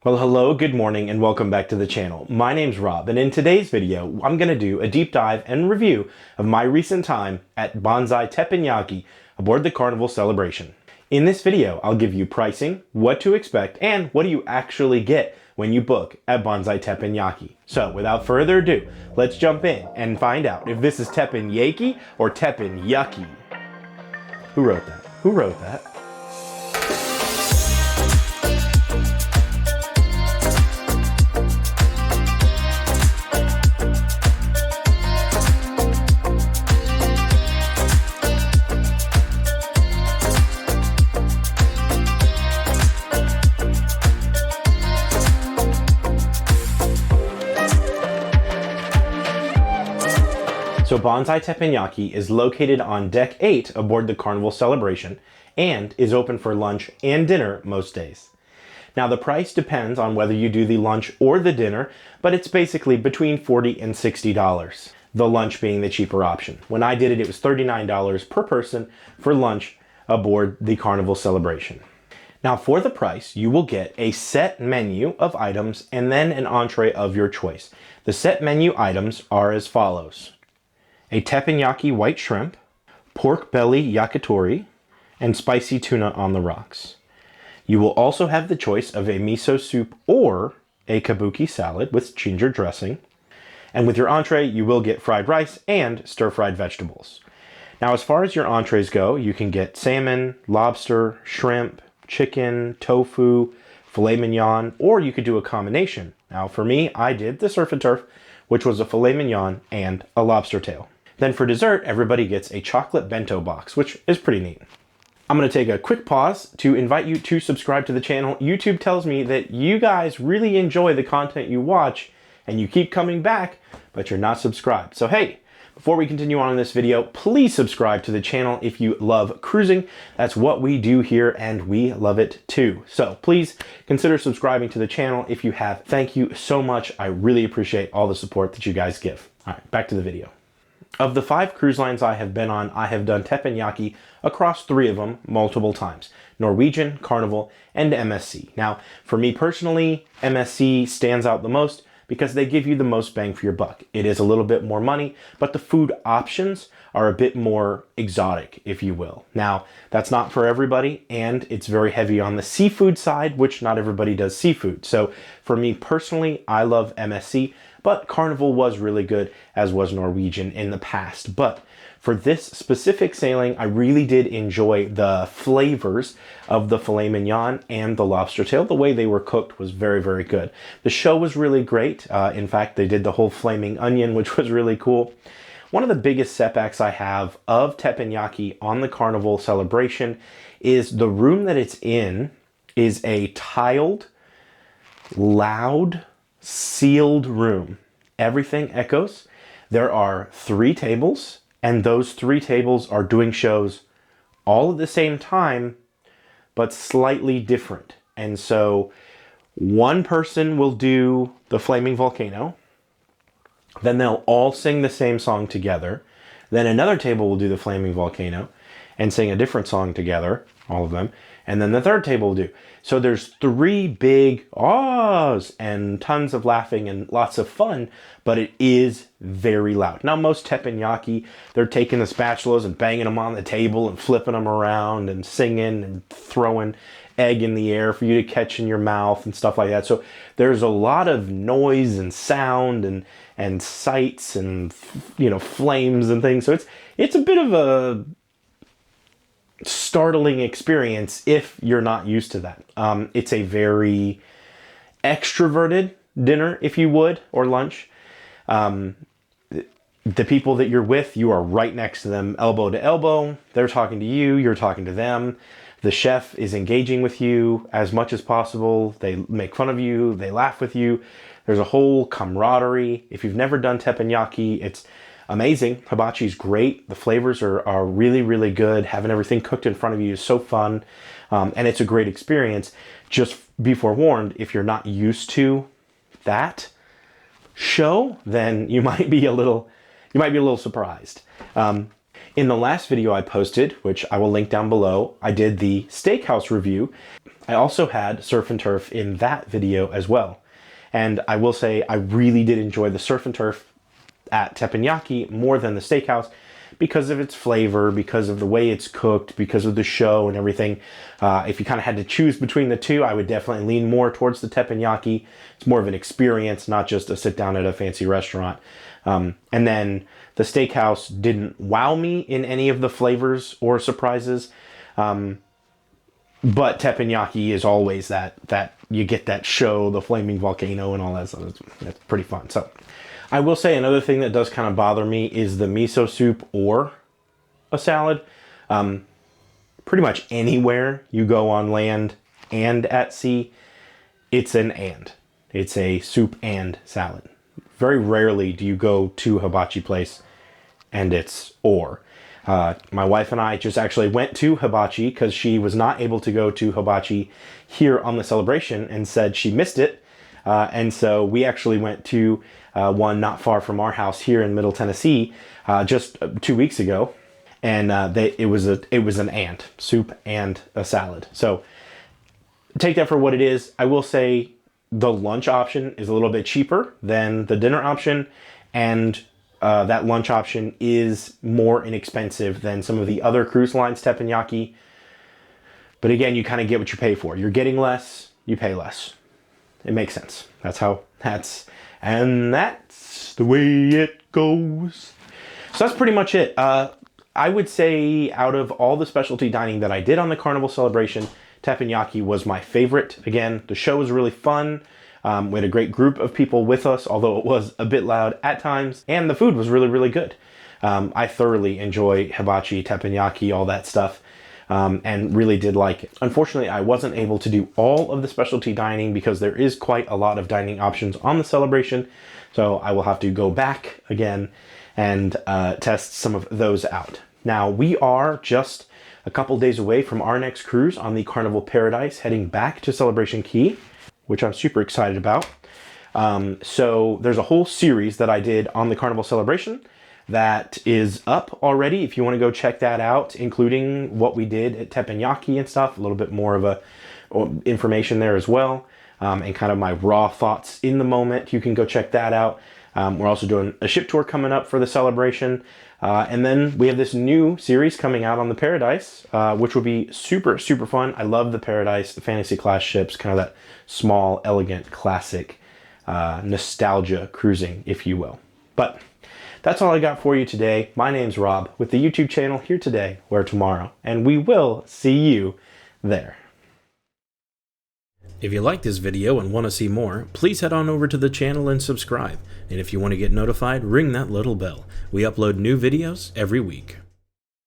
Well, hello, good morning, and welcome back to the channel. My name's Rob, and in today's video, I'm going to do a deep dive and review of my recent time at Bonsai Teppanyaki aboard the Carnival Celebration. In this video, I'll give you pricing, what to expect, and what do you actually get when you book at Bonsai Teppanyaki. So, without further ado, let's jump in and find out if this is Teppanyaki or Teppanyaki. Who wrote that? Who wrote that? So Bonsai Teppanyaki is located on Deck 8 aboard the Carnival Celebration and is open for lunch and dinner most days. Now the price depends on whether you do the lunch or the dinner, but it's basically between $40 and $60. The lunch being the cheaper option. When I did it, it was $39 per person for lunch aboard the Carnival Celebration. Now for the price, you will get a set menu of items and then an entree of your choice. The set menu items are as follows: a teppanyaki white shrimp, pork belly yakitori, and spicy tuna on the rocks. You will also have the choice of a miso soup or a kabuki salad with ginger dressing. And with your entree, you will get fried rice and stir-fried vegetables. Now, as far as your entrees go, you can get salmon, lobster, shrimp, chicken, tofu, filet mignon, or you could do a combination. Now, for me, I did the surf and turf, which was a filet mignon and a lobster tail. Then for dessert, everybody gets a chocolate bento box, which is pretty neat. I'm going to take a quick pause to invite you to subscribe to the channel. YouTube tells me that you guys really enjoy the content you watch and you keep coming back, but you're not subscribed. So hey, before we continue on in this video, please subscribe to the channel if you love cruising. That's what we do here and we love it too. So please consider subscribing to the channel if you have. Thank you so much. I really appreciate all the support that you guys give. All right, back to the video. Of the 5 cruise lines I have been on, I have done teppanyaki across 3 of them multiple times: Norwegian, Carnival, and MSC. Now, for me personally, MSC stands out the most because they give you the most bang for your buck. It is a little bit more money, but the food options are a bit more exotic, if you will. Now, that's not for everybody, and it's very heavy on the seafood side, which not everybody does seafood. So for me personally, I love MSC, but Carnival was really good, as was Norwegian in the past. But for this specific sailing, I really did enjoy the flavors of the filet mignon and the lobster tail. The way they were cooked was very, very good. The show was really great. In fact, they did the whole flaming onion, which was really cool. One of the biggest setbacks I have of teppanyaki on the Carnival Celebration is the room that it's in is a tiled, loud, sealed room. Everything echoes. There are 3 tables, and those 3 tables are doing shows all at the same time, but slightly different. And so one person will do the flaming volcano, then they'll all sing the same song together. Then another table will do the flaming volcano and sing a different song together, all of them. And then the third table will do. So there's 3 big ahs and tons of laughing and lots of fun, but it is very loud. Now, most teppanyaki, they're taking the spatulas and banging them on the table and flipping them around and singing and throwing egg in the air for you to catch in your mouth and stuff like that. So there's a lot of noise and sound and sights and, you know, flames and things. So it's a bit of a startling experience if you're not used to that. It's a very extroverted dinner, if you would, or lunch. The people that you're with, you are right next to them, elbow to elbow. They're talking to you, you're talking to them. The chef is engaging with you as much as possible. They make fun of you, they laugh with you. There's a whole camaraderie. If you've never done teppanyaki, it's amazing. Hibachi's great. The flavors are really, really good. Having everything cooked in front of you is so fun. And it's a great experience. Just be forewarned, if you're not used to that show, then you might be a little surprised. In the last video I posted, which I will link down below, I did the Steakhouse review. I also had surf and turf in that video as well. And I will say I really did enjoy the surf and turf at Teppanyaki more than the Steakhouse because of its flavor, because of the way it's cooked, because of the show and everything. If you kind of had to choose between the two, I would definitely lean more towards the Teppanyaki. It's more of an experience, not just a sit down at a fancy restaurant. And then the Steakhouse didn't wow me in any of the flavors or surprises. But teppanyaki is always that you get that show, the flaming volcano and all that stuff. It's pretty fun. So I will say another thing that does kind of bother me is the miso soup or a salad. Pretty much anywhere you go on land and at sea, it's an and. It's a soup and salad. Very rarely do you go to a hibachi place and it's or. My wife and I just actually went to hibachi because she was not able to go to hibachi here on the celebration and said she missed it. And so we actually went to one not far from our house here in Middle Tennessee just 2 weeks ago. And it was an and, soup and a salad. So take that for what it is. I will say the lunch option is a little bit cheaper than the dinner option. And that lunch option is more inexpensive than some of the other cruise lines teppanyaki. But again, you kind of get what you pay for. You're getting less, you pay less. It makes sense. That's the way it goes. So that's pretty much it. I would say out of all the specialty dining that I did on the Carnival Celebration, teppanyaki was my favorite. Again, the show was really fun. We had a great group of people with us, although it was a bit loud at times, and the food was really, really good. I thoroughly enjoy hibachi, teppanyaki, all that stuff, and really did like it. Unfortunately, I wasn't able to do all of the specialty dining because there is quite a lot of dining options on the celebration, so I will have to go back again and test some of those out. Now, we are just a couple days away from our next cruise on the Carnival Paradise, heading back to Celebration Key, which I'm super excited about. So there's a whole series that I did on the Carnival Celebration that is up already if you want to go check that out, including what we did at Teppanyaki and stuff, a little bit more of information there as well, and kind of my raw thoughts in the moment. You can go check that out. We're also doing a ship tour coming up for the celebration. And then we have this new series coming out on the Paradise, which will be super, super fun. I love the Paradise, the fantasy class ships, kind of that small, elegant, classic nostalgia cruising, if you will. But that's all I got for you today. My name's Rob with the YouTube channel Here Today, Where Tomorrow, and we will see you there. If you like this video and want to see more, please head on over to the channel and subscribe. And if you want to get notified, ring that little bell. We upload new videos every week.